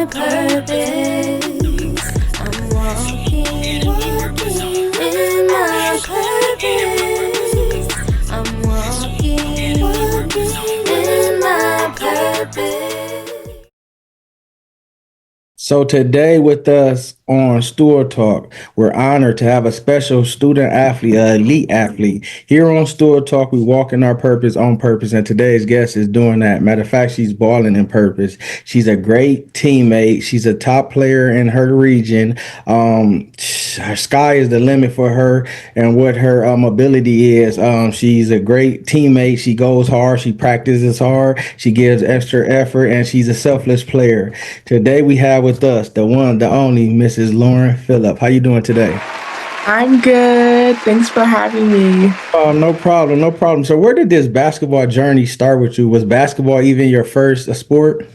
purpose. I'm walking in my purpose. I'm walking in my purpose. So today with us on Stool Talk, we're honored to have a special student athlete, an elite athlete. Here on Stool Talk, we walk in our purpose on purpose, and today's guest is doing that. Matter of fact, she's balling in purpose. She's a great teammate. She's a top player in her region. Her sky is the limit for her and what her ability is. She's a great teammate. She goes hard. She practices hard. She gives extra effort, and she's a selfless player. Today we have with us the one, the only Mrs. Lauren Phillip. How you doing today? I'm good. Thanks for having me. Oh, no problem, no problem. So where did this basketball journey start with you? Was basketball even your first sport?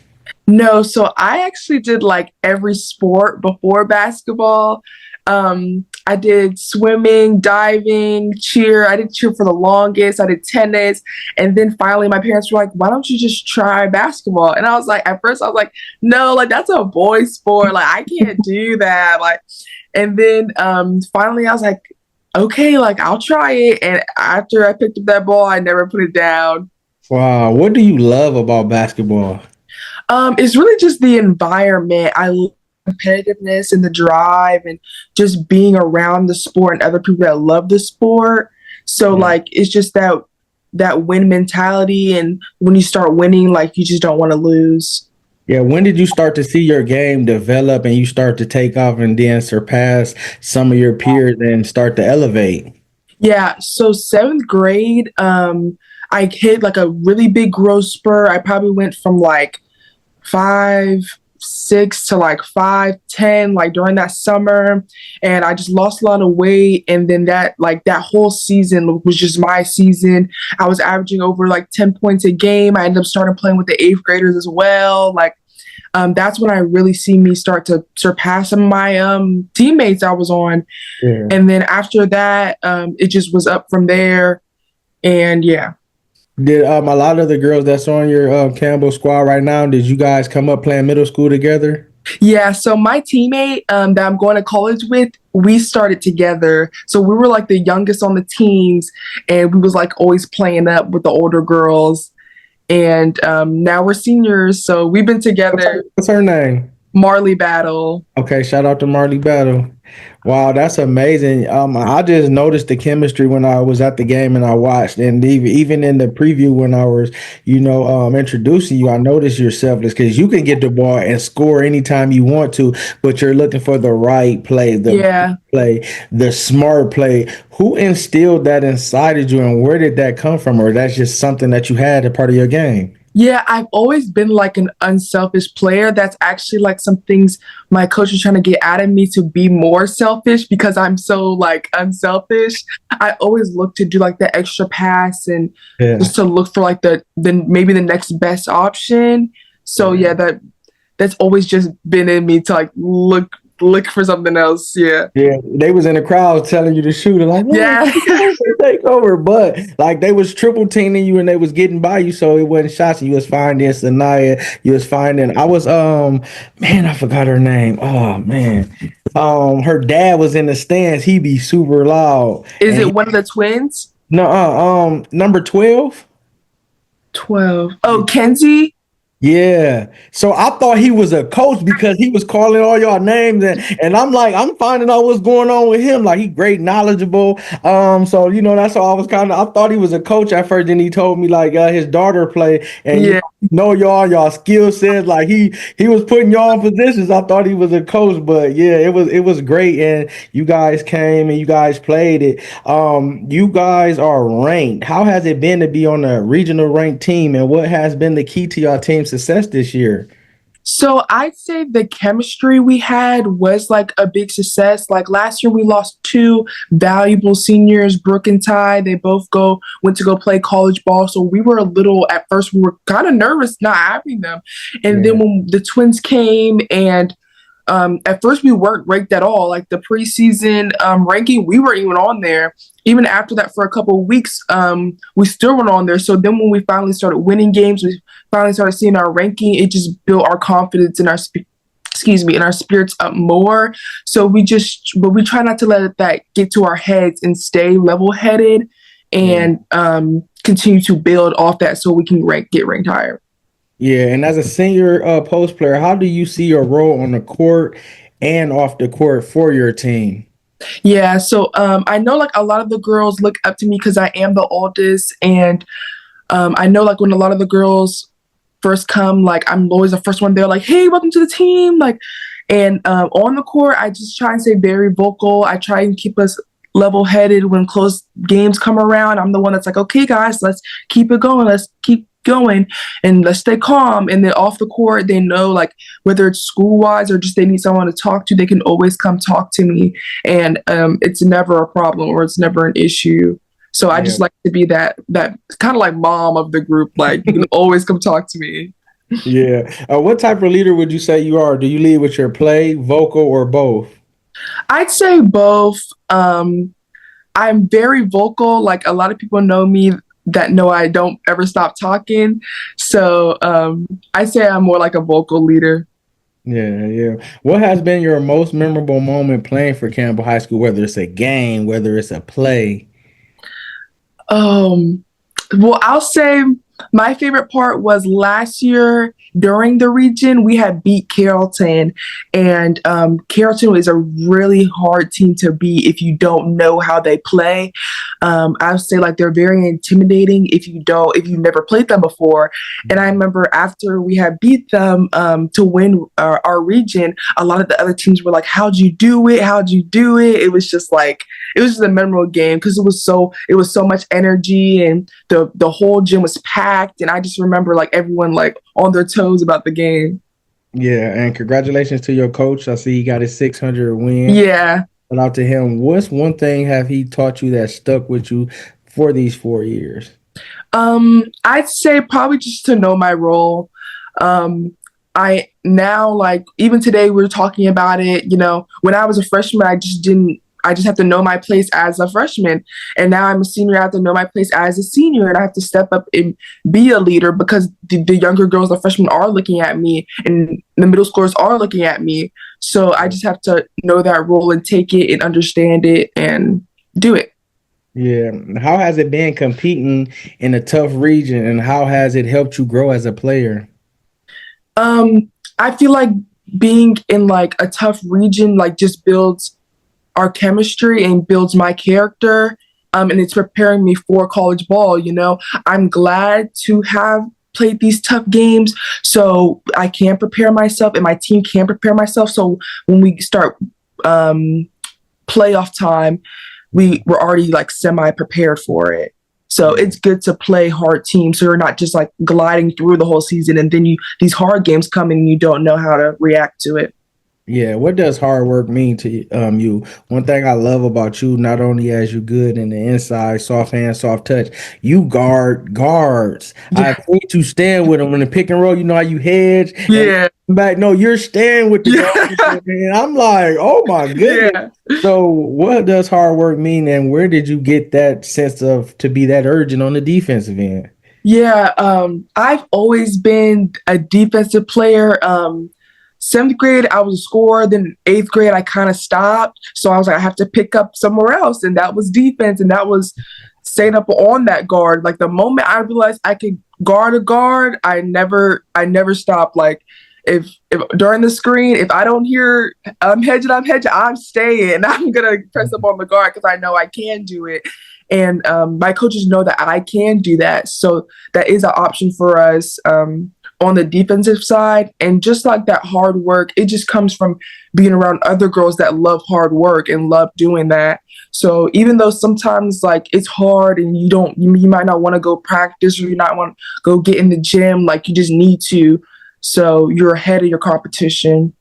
No, so I actually did like every sport before basketball. I did swimming, diving, cheer. I did cheer for the longest. I did tennis. And then finally my parents were like, why don't you just try basketball? And I was like, at first I was like, no, like that's a boy sport. Like I can't do that. Like, and then finally I was like, okay, like I'll try it. And after I picked up that ball, I never put it down. Wow, what do you love about basketball? It's really just the environment. I love competitiveness and the drive and just being around the sport and other people that love the sport. So like it's just that win mentality, and when you start winning, like you just don't want to lose. Yeah, when did you start to see your game develop and you start to take off and then surpass some of your peers and start to elevate? Yeah, so seventh grade, I hit like a really big growth spur. I probably went from like 5'6" to like 5'10", like during that summer, and I just lost a lot of weight. And then that whole season was just my season. I was averaging over like 10 points a game. I ended up starting playing with the eighth graders as well. Like that's when I really see me start to surpass some of my teammates I was on. Yeah. And then after that, it just was up from there. And yeah. Did a lot of the girls that's on your Campbell squad right now, did you guys come up playing middle school together? Yeah, so my teammate that I'm going to college with, we started together. So we were like the youngest on the teams, and we was like always playing up with the older girls. And now we're seniors, so we've been together. What's her name? Marley Battle. Okay, shout out to Marley Battle. Wow, that's amazing. I just noticed the chemistry when I was at the game and I watched, and even in the preview when I was, introducing you, I noticed you're selfless because you can get the ball and score anytime you want to, but you're looking for the right play, the smart play. Who instilled that inside of you, and where did that come from, or that's just something that you had a part of your game? Yeah, I've always been like an unselfish player. That's actually like some things my coach is trying to get out of me, to be more selfish because I'm so like unselfish. I always look to do like the extra pass and just to look for like the maybe the next best option. So yeah, that's always just been in me to like look for something else. Yeah. Yeah, they was in the crowd telling you to shoot it, like, yeah, take over. But like they was triple teaming you and they was getting by you, so it wasn't shots. You was finding Sanaya, you was finding. I was man, I forgot her name. Oh man, her dad was in the stands. He be super loud. Is it one of the twins? No, number 12. 12. Oh, Kenzie. Yeah. So I thought he was a coach because he was calling all y'all names, and I'm like, I'm finding out what's going on with him. Like he great, knowledgeable. So that's all I was I thought he was a coach at first. Then he told me like his daughter played, and y'all skill sets. Like he was putting y'all in positions. I thought he was a coach, but yeah, it was great, and you guys came and you guys played it. You guys are ranked. How has it been to be on a regional ranked team, and what has been the key to your team's success this year? So I'd say the chemistry we had was like a big success. Like last year, we lost two valuable seniors, Brooke and Ty. They both went to go play college ball. So we were at first, we were kind of nervous not having them. And then when the twins came, and at first we weren't ranked at all. Like the preseason ranking, we weren't even on there. Even after that, for a couple of weeks, we still weren't on there. So then when we finally started winning games, we finally started seeing our ranking. It just built our confidence and excuse me, and our spirits up more. So but we try not to let that get to our heads and stay level headed Yeah. and continue to build off that so we can get ranked higher. Yeah, and as a senior post player, how do you see your role on the court and off the court for your team? Yeah, so I know like a lot of the girls look up to me because I am the oldest, and I know like when a lot of the girls first come, like I'm always the first one there, like, hey, welcome to the team, like, and on the court, I just try and stay very vocal. I try and keep us level headed when close games come around. I'm the one that's like, okay, guys, let's keep it going, let's keep going, and let's stay calm. And then off the court, they know like whether it's school wise or just they need someone to talk to, they can always come talk to me, and it's never a problem or it's never an issue. So I Yeah. just like to be that kind of like mom of the group. Like you can always come talk to me. Yeah. What type of leader would you say you are? Do you lead with your play, vocal, or both? I'd say both. I'm very vocal. Like a lot of people know me that know I don't ever stop talking. So I say I'm more like a vocal leader. Yeah, yeah. What has been your most memorable moment playing for Campbell High School, whether it's a game, whether it's a play? Um, well, I'll say my favorite part was last year during the region, we had beat Carrollton, and Carrollton is a really hard team to beat if you don't know how they play. I would say like they're very intimidating if you've never played them before. And I remember after we had beat them to win our region, a lot of the other teams were like, "How'd you do it? How'd you do it?" It was just a memorable game because it was so much energy, and the whole gym was packed, and I just remember like everyone like on their toes about the game. Yeah, and congratulations to your coach. I see he got his 600 win. Yeah. Shout out to him. What's one thing have he taught you that stuck with you for these 4 years? I'd say probably just to know my role. I now like even today we are talking about it, you know, when I was a freshman, I just have to know my place as a freshman. And now I'm a senior, I have to know my place as a senior, and I have to step up and be a leader because the younger girls, the freshmen are looking at me and the middle schoolers are looking at me. So I just have to know that role and take it and understand it and do it. Yeah. How has it been competing in a tough region, and how has it helped you grow as a player? I feel like being in like a tough region like just builds our chemistry and builds my character. And it's preparing me for college ball. You know, I'm glad to have played these tough games so I can prepare myself and my team can prepare myself. So when we start playoff time, we're already like semi prepared for it. So it's good to play hard teams so you're not just like gliding through the whole season and then these hard games come and you don't know how to react to it. Yeah, what does hard work mean to you? One thing I love about you, not only as you good in the inside, soft hand, soft touch, you guard guards. I Yeah. think you stand with them in the pick and roll. You know how you hedge and Yeah. back. No, you're staying with the Yeah. guards. And I'm like, oh my goodness. Yeah. So, what does hard work mean, and where did you get that sense of to be that urgent on the defensive end? Yeah. I've always been a defensive player. Seventh grade, I was a scorer. Then eighth grade, I kind of stopped. So I was like, I have to pick up somewhere else. And that was defense. And that was staying up on that guard. Like the moment I realized I could guard a guard, I never stopped. Like if during the screen, if I don't hear I'm hedging, I'm staying. I'm gonna press up on the guard because I know I can do it. And my coaches know that I can do that. So that is an option for us. On the defensive side, and just like that hard work, it just comes from being around other girls that love hard work and love doing that. So even though sometimes like it's hard and you might not want to go practice or you not want to go get in the gym, like you just need to, so you're ahead of your competition.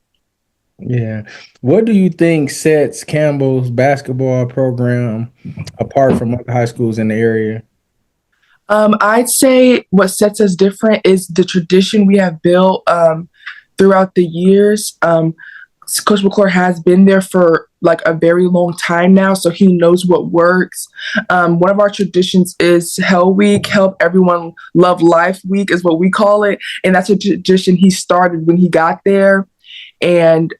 Yeah. What do you think sets Campbell's basketball program apart from other high schools in the area? I'd say what sets us different is the tradition we have built throughout the years. Coach McClure has been there for like a very long time now, so he knows what works. One of our traditions is Hell Week, Help Everyone Love Life Week is what we call it, and that's a tradition he started when he got there. and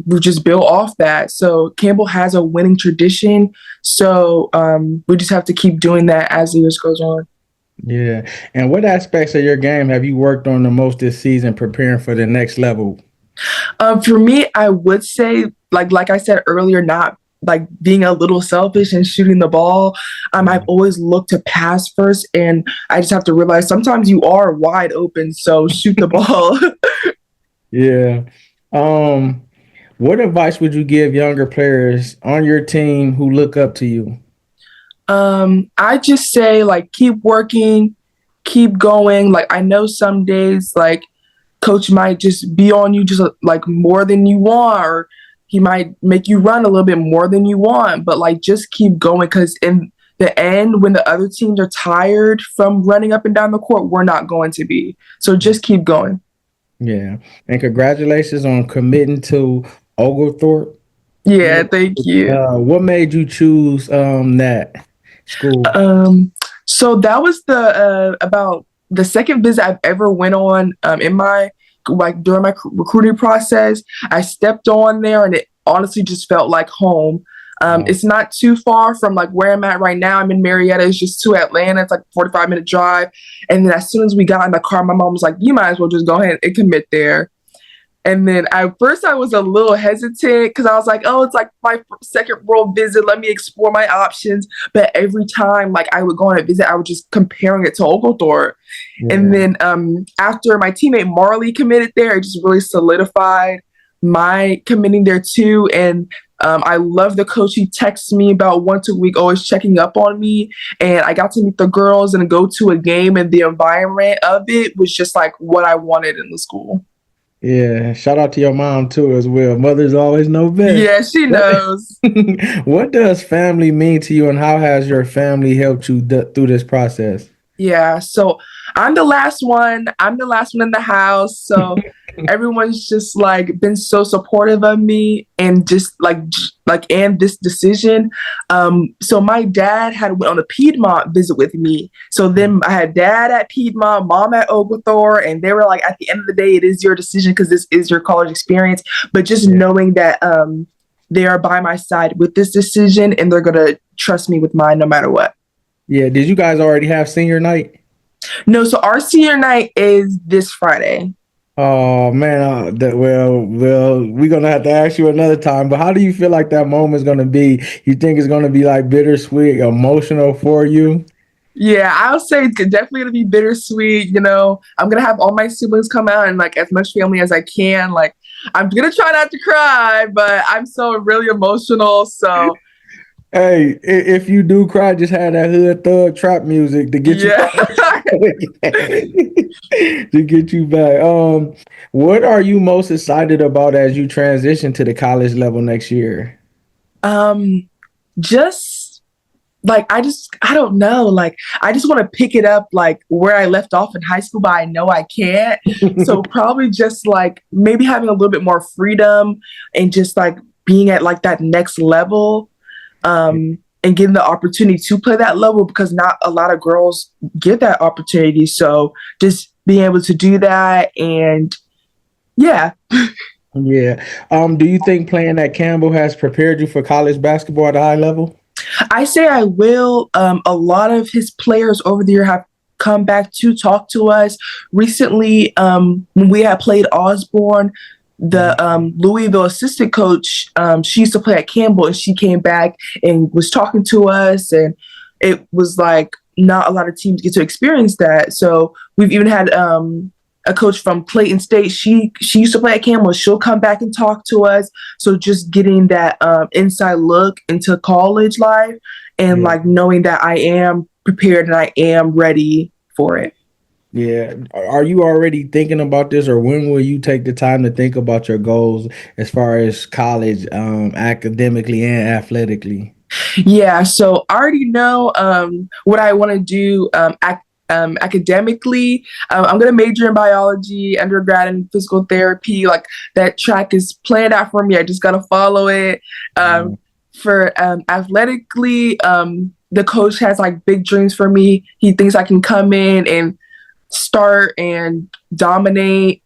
we've just built off that. So Campbell has a winning tradition. So we just have to keep doing that as the years goes on. Yeah. And what aspects of your game have you worked on the most this season preparing for the next level? For me, I would say, like I said earlier, not like being a little selfish and shooting the ball. I've always looked to pass first, and I just have to realize sometimes you are wide open, so shoot the ball. Yeah. Um, what advice would you give younger players on your team who look up to you? I just say like keep working, keep going. Like I know some days like coach might just be on you just like more than you want, or he might make you run a little bit more than you want, but like just keep going, because in the end, when the other teams are tired from running up and down the court, we're not going to be. So just keep going. Yeah. And congratulations on committing to Oglethorpe. Yeah, thank you. What made you choose that school? Um, so that was the about the second visit I've ever went on in my like during my recruiting process. I stepped on there, and it honestly just felt like home. It's not too far from like where I'm at right now. I'm in Marietta. It's just to Atlanta. It's like a 45-minute drive. And then as soon as we got in the car, my mom was like, "You might as well just go ahead and commit there." And then at first I was a little hesitant because I was like, oh, it's like my second world visit. Let me explore my options. But every time like I would go on a visit, I was just comparing it to Oglethorpe. Yeah. And then after my teammate Marley committed there, it just really solidified my committing there too. And I love the coach. He texts me about once a week, always checking up on me. And I got to meet the girls and go to a game, and the environment of it was just like what I wanted in the school. Yeah, shout out to your mom too as well. Mothers always know best. Yeah, she knows. What does family mean to you, and how has your family helped you through this process? Yeah, so I'm the last one. I'm the last one in the house. So everyone's just like been so supportive of me, and just and this decision. So my dad had went on a Piedmont visit with me. So then I had dad at Piedmont, mom at Oglethorpe, and they were like, at the end of the day, it is your decision because this is your college experience. But just knowing that they are by my side with this decision, and they're gonna trust me with mine no matter what. Yeah, did you guys already have senior night? No, so our senior night is this Friday. Oh man, well, we're gonna have to ask you another time. But how do you feel like that moment is gonna be? You think it's gonna be like bittersweet, emotional for you? Yeah, I'll say it's definitely gonna be bittersweet. You know, I'm gonna have all my siblings come out and like as much family as I can. Like, I'm gonna try not to cry, but I'm so really emotional. So Hey, if you do cry, just have that hood thug trap music to get you yeah. to get you back. What are you most excited about as you transition to the college level next year? Just like I don't know. Like I just want to pick it up like where I left off in high school, but I know I can't. So probably just like maybe having a little bit more freedom and just like being at like that next level. And getting the opportunity to play that level, because not a lot of girls get that opportunity. So just being able to do that, and yeah. Yeah. Do you think playing at Campbell has prepared you for college basketball at a high level? I say I will. A lot of his players over the year have come back to talk to us. Recently, when we had played Osborne, the Louisville assistant coach, she used to play at Campbell, and she came back and was talking to us, and it was like not a lot of teams get to experience that. So we've even had a coach from Clayton State. She used to play at Campbell. She'll come back and talk to us. So just getting that inside look into college life, and like knowing that I am prepared and I am ready for it. Yeah. Are you already thinking about this, or when will you take the time to think about your goals as far as college, academically and athletically? Yeah, so I already know what I want to do academically. I'm going to major in biology, undergrad in physical therapy. Like that track is planned out for me. I just got to follow it. For athletically, the coach has like big dreams for me. He thinks I can come in and start and dominate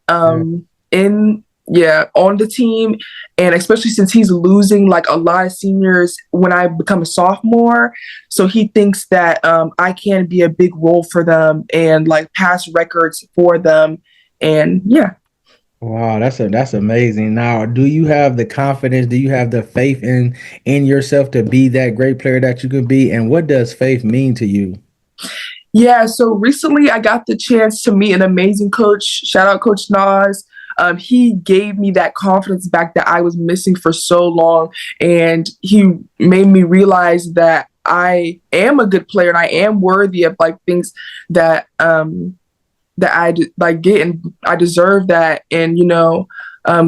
in yeah, on the team. And especially since he's losing like a lot of seniors when I become a sophomore. So he thinks that I can be a big role for them and like pass records for them. And yeah. Wow, that's amazing. Now, do you have the confidence? Do you have the faith in yourself to be that great player that you could be? And what does faith mean to you? Yeah, so recently I got the chance to meet an amazing coach. Shout out Coach Nas. He gave me that confidence back that I was missing for so long, and he made me realize that I am a good player and I am worthy of like things that like get, and I deserve that. And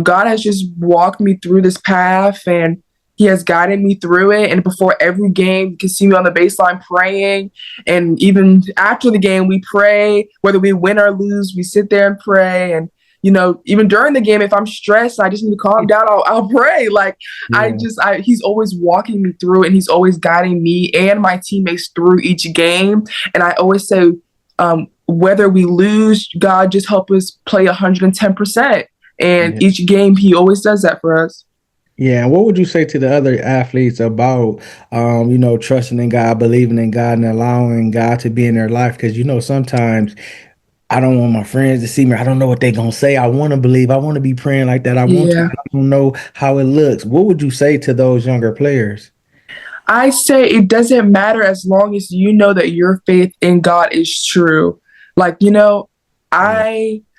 God has just walked me through this path, and He has guided me through it. And before every game, you can see me on the baseline praying. And even after the game, we pray. Whether we win or lose, we sit there and pray. And even during the game, if I'm stressed, I just need to calm down. I'll pray. Like Yeah. He's always walking me through, and He's always guiding me and my teammates through each game. And I always say, whether we lose, God just help us play 110%. And Yeah. each game, He always does that for us. Yeah, and what would you say to the other athletes about, trusting in God, believing in God, and allowing God to be in their life? Because sometimes I don't want my friends to see me. I don't know what they're gonna say. I want to believe. I want to be praying like that. I want to. Yeah. I don't know how it looks. What would you say to those younger players? I say it doesn't matter as long as you know that your faith in God is true. Like, Yeah.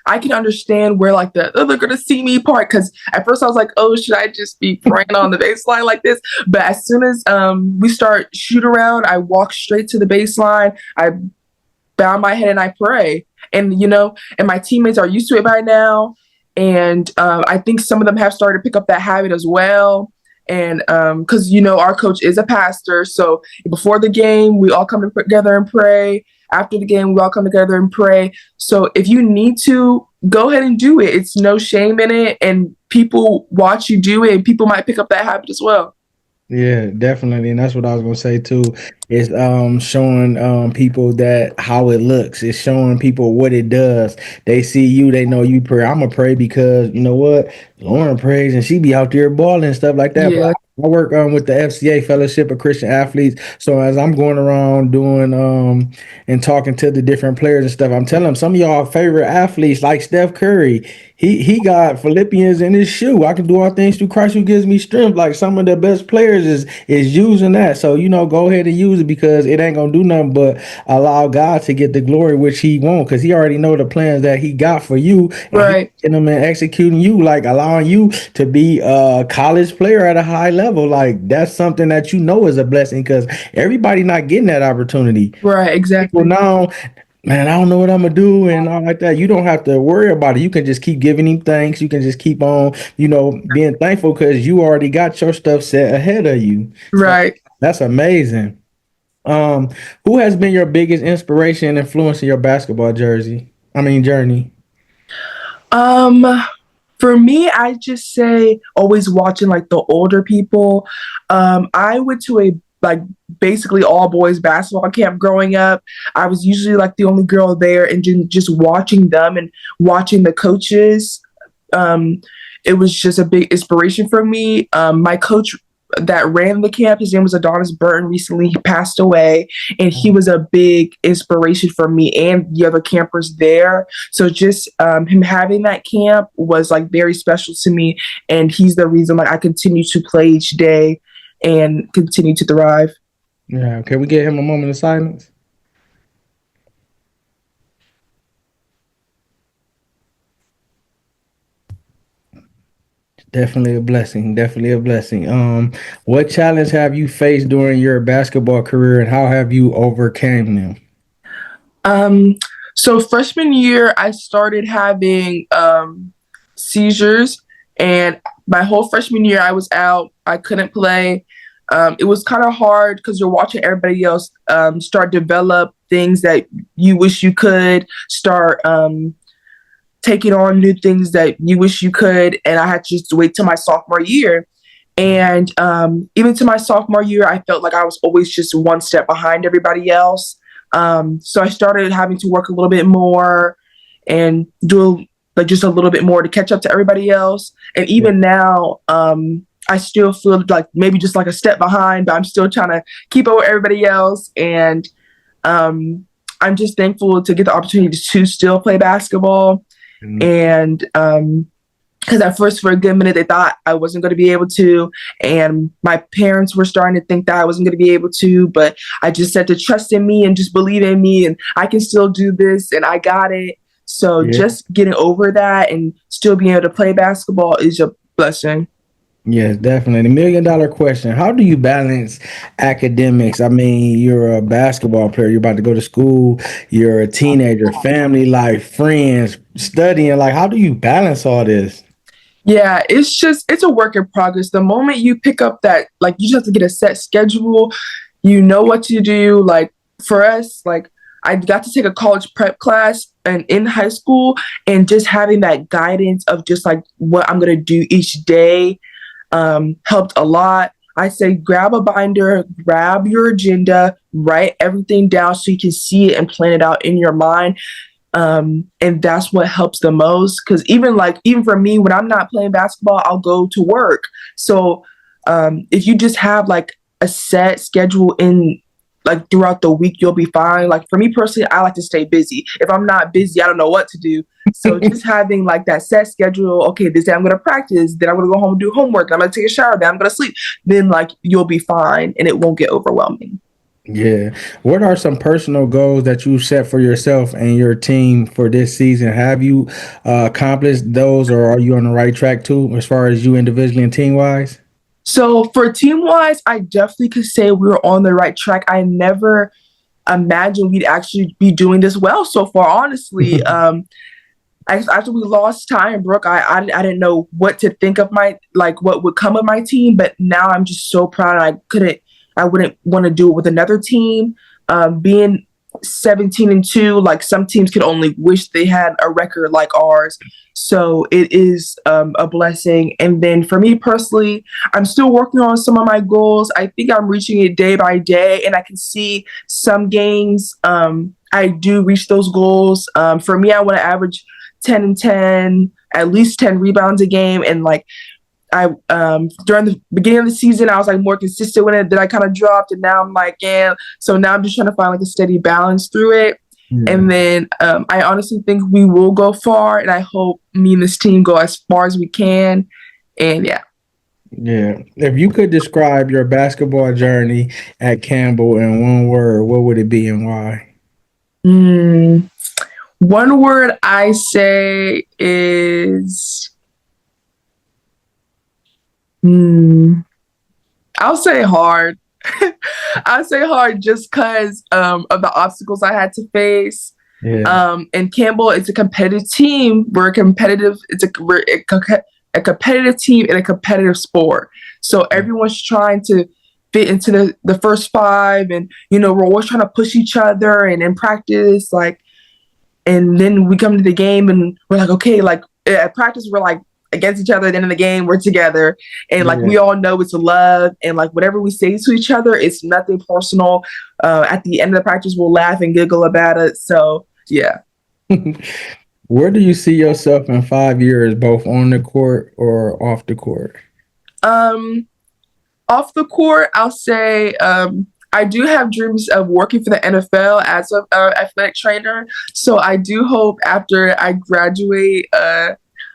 I can understand where like oh, they're gonna see me part, because at first I was like, oh, should I just be praying on the baseline like this? But as soon as we start shoot around, I walk straight to the baseline. I bow my head and I pray. And and my teammates are used to it by now. And I think some of them have started to pick up that habit as well. And because our coach is a pastor, so before the game we all come together and pray. After the game we all come together and pray. So if you need to, go ahead and do it. It's no shame in it, and people watch you do it, and people might pick up that habit as well. Yeah, definitely. And that's what I was gonna say too. It's showing people that how it looks. It's showing people what it does. They see you, they know you pray. I'm gonna pray because you know what? Lauren prays and she be out there balling and stuff like that. But Yeah. I work with the FCA Fellowship of Christian Athletes. So as I'm going around doing and talking to the different players and stuff, I'm telling them some of y'all favorite athletes like Steph Curry. He got Philippians in his shoe. I can do all things through Christ who gives me strength. Like some of the best players is using that. So go ahead and use it because it ain't gonna do nothing but allow God to get the glory which He won't, because He already know the plans that He got for you, and He Right. in them and executing you, like allowing you to be a college player at a high level. Like that's something that is a blessing because everybody not getting that opportunity. Right. People Exactly. now, man, I don't know what I'm gonna do and all like that. You don't have to worry about it. You can just keep giving Him thanks. You can just keep on, being thankful because you already got your stuff set ahead of you. So Right. that's amazing. Um, who has been your biggest inspiration and influence in your basketball journey? Um, for me, I just say always watching like the older people. I went to a like basically all boys basketball camp growing up. I was usually like the only girl there, and just watching them and watching the coaches. Um, it was just a big inspiration for me. My coach that ran the camp, his name was Adonis Burton. Recently, he passed away, and he was a big inspiration for me and the other campers there. So just him having that camp was like very special to me, and he's the reason like I continue to play each day and continue to thrive. Yeah, can we get him a moment of silence? Definitely a blessing. Definitely a blessing. What challenge have you faced during your basketball career, and how have you overcame them? Um, so freshman year, I started having seizures, and my whole freshman year, I was out. I couldn't play. It was kind of hard because you're watching everybody else start develop things that you wish you could start taking on new things that you wish you could, and I had to just wait till my sophomore year. And even to my sophomore year, I felt like I was always just one step behind everybody else. So I started having to work a little bit more and do like just a little bit more to catch up to everybody else. And even now, I still feel like maybe just like a step behind, but I'm still trying to keep up with everybody else. And I'm just thankful to get the opportunity to still play basketball. And because at first, for a good minute, they thought I wasn't going to be able to. And my parents were starting to think that I wasn't going to be able to. But I just said to trust in me and just believe in me. And I can still do this. And I got it. So just getting over that and still being able to play basketball is a blessing. Yes, definitely. The $1 million question. How do you balance academics? I mean, you're a basketball player, you're about to go to school, you're a teenager, family life, friends, studying. Like, how do you balance all this? Yeah, it's a work in progress. The moment you pick up that, like, you just have to get a set schedule, you know what to do. Like, for us, like, I got to take a college prep class and in high school, and just having that guidance of just like what I'm going to do each day helped a lot. I say grab a binder, grab your agenda, write everything down so you can see it and plan it out in your mind. And that's what helps the most. Because even for me, when I'm not playing basketball, I'll go to work. So if you just have like a set schedule in like throughout the week, you'll be fine. Like for me personally, I like to stay busy. If I'm not busy, I don't know what to do. So just having like that set schedule, okay, this day I'm going to practice, then I'm going to go home and do homework, I'm going to take a shower, then I'm going to sleep, then like you'll be fine and it won't get overwhelming. Yeah. What are some personal goals that you set for yourself and your team for this season? Have you accomplished those, or are you on the right track too, as far as you individually and team wise? So for team wise, I definitely could say we were on the right track. I never imagined we'd actually be doing this well so far, honestly. After we lost Ty and Brooke, I didn't know what to think of what would come of my team, but now I'm just so proud. I wouldn't want to do it with another team. Being 17-2, like some teams could only wish they had a record like ours. So it is a blessing. And then for me personally, I'm still working on some of my goals. I think I'm reaching it day by day, and I can see some games I do reach those goals. For me, I want to average 10 and 10, at least 10 rebounds a game. And like during the beginning of the season, I was like more consistent with it. Then I kind of dropped, and now I'm like, yeah. So now I'm just trying to find like a steady balance through it. And then I honestly think we will go far, and I hope me and this team go as far as we can. And yeah. Yeah. If you could describe your basketball journey at Campbell in one word, what would it be and why? One word I say is, I'll say hard. I'll say hard just because of the obstacles I had to face. Yeah. And Campbell is a competitive team. We're competitive. We're a competitive team in a competitive sport. So everyone's trying to fit into the first five, and we're always trying to push each other. And in practice, like, and then we come to the game and we're like, okay, like at practice we're like against each other. Then in the game we're together, and like we all know it's love, and like whatever we say to each other, it's nothing personal. At the end of the practice, we'll laugh and giggle about it. So yeah. Where do you see yourself in 5 years, both on the court or off the court? Off the court, I'll say I do have dreams of working for the NFL as an athletic trainer. So I do hope after I graduate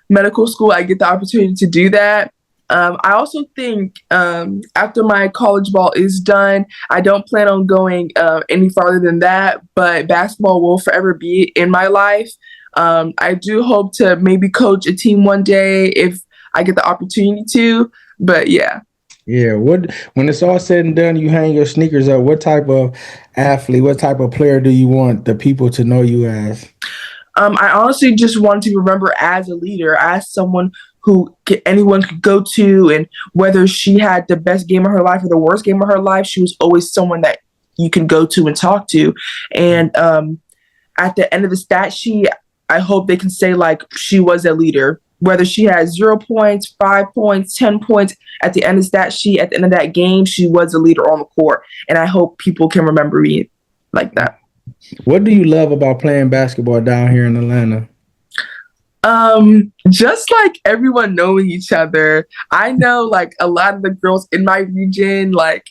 medical school, I get the opportunity to do that. I also think after my college ball is done, I don't plan on going any farther than that, but basketball will forever be in my life. I do hope to maybe coach a team one day if I get the opportunity to, but yeah. Yeah. When it's all said and done, you hang your sneakers up. What type of athlete, what type of player do you want the people to know you as? I honestly just want to be remembered as a leader, as someone who anyone could go to, and whether she had the best game of her life or the worst game of her life, she was always someone that you can go to and talk to. And at the end of the stat sheet, I hope they can say like she was a leader. Whether she has 0 points, 5 points, 10 points, at the end of the stat sheet, at the end of that game, she was a leader on the court. And I hope people can remember me like that. What do you love about playing basketball down here in Atlanta? Just like everyone knowing each other. I know like a lot of the girls in my region, like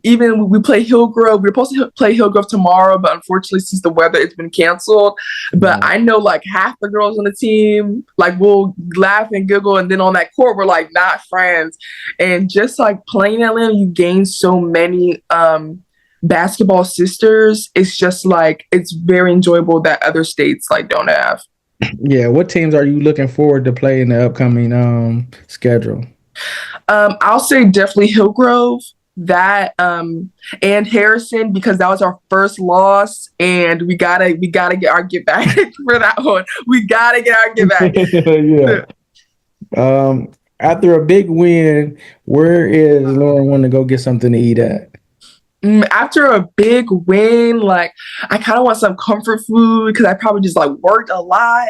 even we play Hillgrove. We are supposed to play Hillgrove tomorrow, but unfortunately, since the weather, it's been canceled. But Right. I know like half the girls on the team, like we'll laugh and giggle, and then on that court, we're like not friends. And just like playing Atlanta, you gain so many basketball sisters. It's just like it's very enjoyable that other states like don't have. Yeah. What teams are you looking forward to play in the upcoming schedule? I'll say definitely Hillgrove, that and Harrison, because that was our first loss, and we gotta get our get back for that one. We gotta get our get back. Yeah. After a big win, where is Lauren want to go get something to eat at? After a big win, like I kind of want some comfort food because I probably just like worked a lot.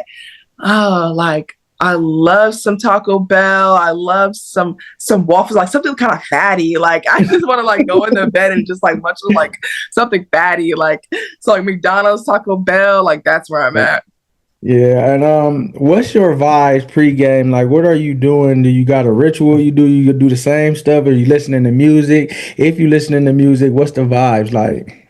Like I love some Taco Bell. I love some waffles, like something kind of fatty. Like I just want to like go in the bed and just like munch on like something fatty. Like so like McDonald's, Taco Bell, like that's where I'm at. Yeah, and what's your vibes pregame? Like, what are you doing? Do you got a ritual you do? You do the same stuff? Are you listening to music? If you listening to music, what's the vibes like?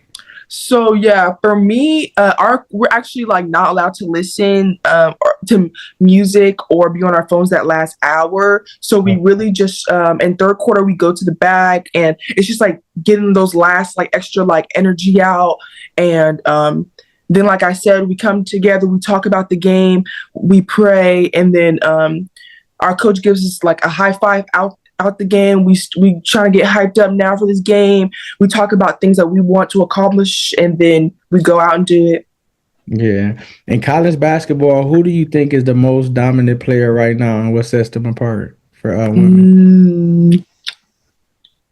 So yeah, for me, our we're actually like not allowed to listen to music or be on our phones that last hour. So we really just in third quarter we go to the back and it's just like getting those last like extra like energy out and then like I said, we come together, we talk about the game, we pray, and then our coach gives us like a high five out the game. We try to get hyped up now for this game. We talk about things that we want to accomplish, and then we go out and do it. Yeah. In college basketball, who do you think is the most dominant player right now, and what sets them apart for women? Mm,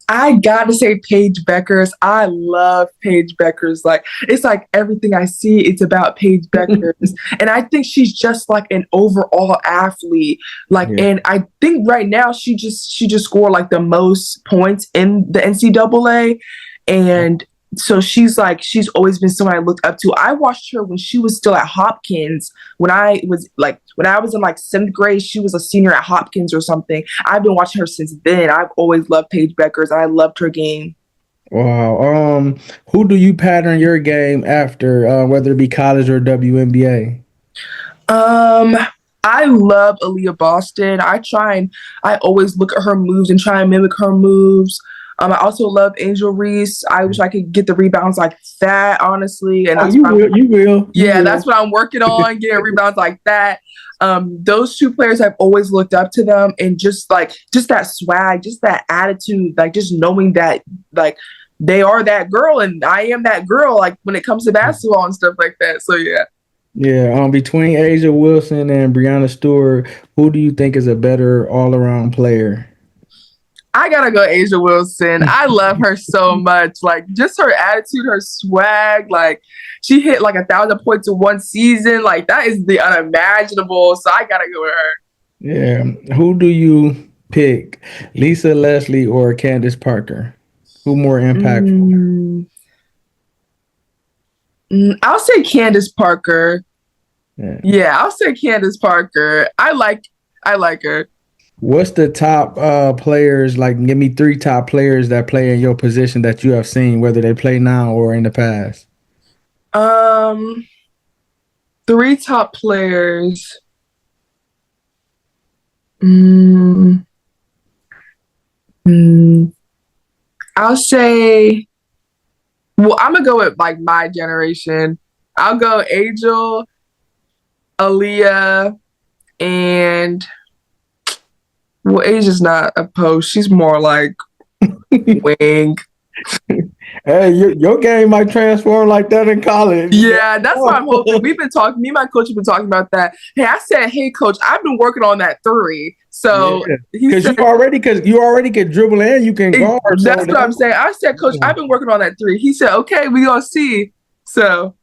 I got to say Paige Beckers. I love Paige Beckers. Like it's like everything I see, it's about Paige Beckers, and I think she's just like an overall athlete. Like, Yeah. and I think right now she just scored like the most points in the NCAA, and so she's always been someone I looked up to. I watched her when she was still at Hopkins. When I was in like seventh grade, she was a senior at Hopkins or something. I've been watching her since then. I've always loved Paige Beckers. I loved her game. Wow. Who do you pattern your game after, whether it be college or WNBA? Um, I love Aaliyah Boston. I always look at her moves and try and mimic her moves. I also love Angel Reese. I wish I could get the rebounds like that, honestly. And Oh, that's you what I'm, will. You will. You yeah, will. that's what I'm working on, getting rebounds like that. Those two players I've always looked up to them, and just that swag, just that attitude, like just knowing that like they are that girl and I am that girl, like when it comes to basketball and stuff like that. So yeah. Yeah. Between Asia Wilson and Brianna Stewart, who do you think is a better all-around player? I gotta go Asia Wilson. I love her so much. Like just her attitude, her swag. Like she hit like 1,000 points in one season. Like that is the unimaginable. So I gotta go with her. Yeah. Who do you pick, Lisa Leslie or Candace Parker? Who more impactful? Mm, I'll say Candace Parker. Yeah. Yeah, I'll say Candace Parker. I like her. What's the top players? Like, give me three top players that play in your position that you have seen, whether they play now or in the past. Um, three top players. Mm, mm, I'll say. Well, I'm gonna go with like my generation. I'll go Angel, Aaliyah, and well, Asia's not a post. She's more like wing. Hey, your game might transform like that in college. Yeah, that's what I'm hoping. We've been talking. Me and my coach have been talking about that. Hey, I said, hey, coach, I've been working on that three. Yeah, So he because said, you already can dribble and you can guard. So that's what I'm saying. I said, coach, I've been working on that three. He said, okay, we gonna see. So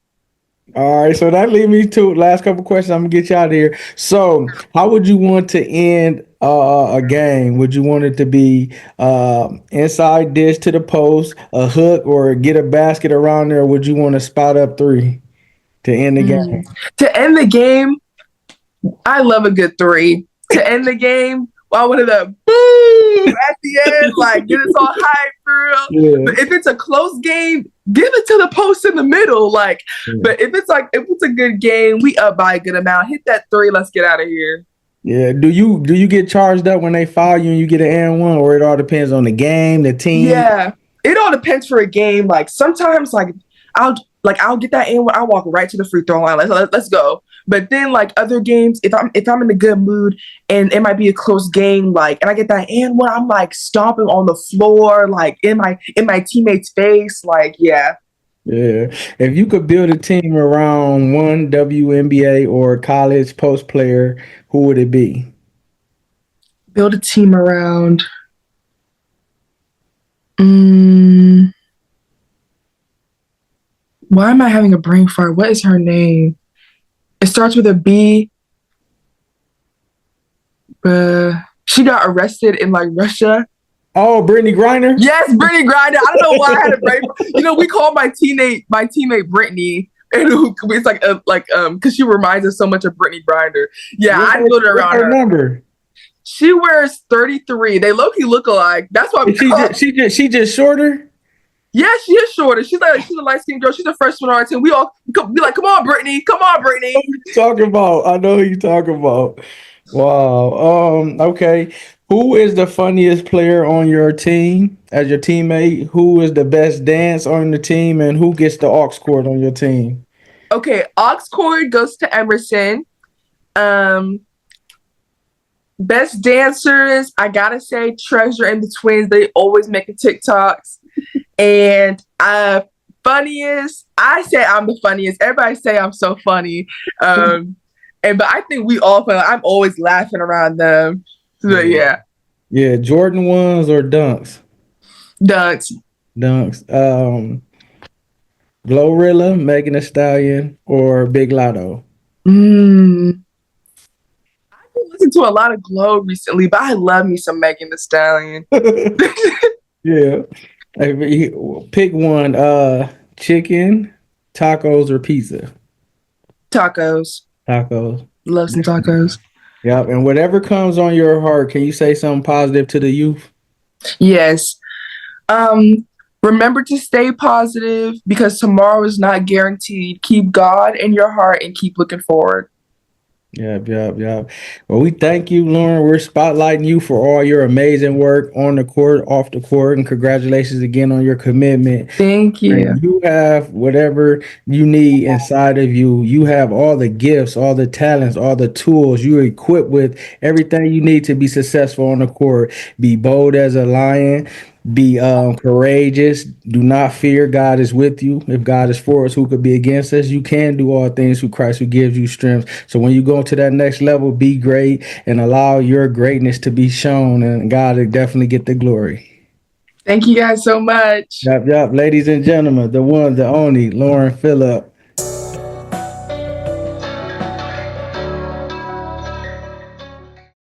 all right, so that leads me to last couple questions. I'm gonna get you out of here. So, how would you want to end a game? Would you want it to be inside dish to the post, a hook, or get a basket around there? Or would you want to spot up three to end the game? to end the game, I love a good three to end the game. I wanted a boom at the end, like get us all hyped for real. Yeah. But if it's a close game, give it to the post in the middle. Like, but if it's a good game, we up by a good amount. Hit that three. Let's get out of here. Yeah. Do you get charged up when they foul you and you get an and one, or it all depends on the game, the team? Yeah, it all depends for a game. Like sometimes, I'll get that in when I walk right to the free throw line. Let's go. But then like other games, if I'm in a good mood and it might be a close game, like and I get that in one, I'm like stomping on the floor, like in my teammate's face, like yeah. Yeah. If you could build a team around one WNBA or college post player, who would it be? Build a team around. Why am I having a brain fart? What is her name? It starts with a B. She got arrested in like Russia. Oh, Brittany Griner? Yes, Brittany Griner. I don't know why I had a brain fart. You know, we call my teammate Brittany. And it's like because she reminds us so much of Brittany Griner. Yeah, I'd build it around her. Number? She wears 33. They low-key look alike. That's why she just shorter. Yeah, she is shorter. She's a light-skinned girl. She's the first one on our team. We all be like, "Come on, Brittany! Come on, Brittany!" Talking about. I know who you talking about. Wow. Okay. Who is the funniest player on your team as your teammate? Who is the best dance on the team, and who gets the aux cord on your team? Okay, aux cord goes to Emerson. Best dancers, I gotta say, Treasure and the Twins. They always making TikToks. And funniest, I say I'm the funniest. Everybody say I'm so funny. But I think we all fun. I'm always laughing around them. So yeah. Yeah, Jordan ones or dunks? Dunks. Glorilla, Megan Thee Stallion, or Big Lotto? I've been listening to a lot of Glow recently, but I love me some Megan Thee Stallion. Yeah. Pick one, chicken, tacos, or pizza? Tacos. Love some tacos. Yep. And whatever comes on your heart, can you say something positive to the youth? Yes. Remember to stay positive because tomorrow is not guaranteed. Keep God in your heart and keep looking forward. Yep. Well, we thank you, Lauren. We're spotlighting you for all your amazing work on the court, off the court, and congratulations again on your commitment. Thank you. And you have whatever you need inside of you. You have all the gifts, all the talents, all the tools. You're equipped with everything you need to be successful on the court. Be bold as a lion. Be courageous. Do not fear. God is with you. If God is for us, who could be against us? You can do all things through Christ who gives you strength. So when you go to that next level, be great and allow your greatness to be shown, and God will definitely get the glory. Thank you guys so much. Yep. Ladies and gentlemen, the one, the only, Lauren Phillip.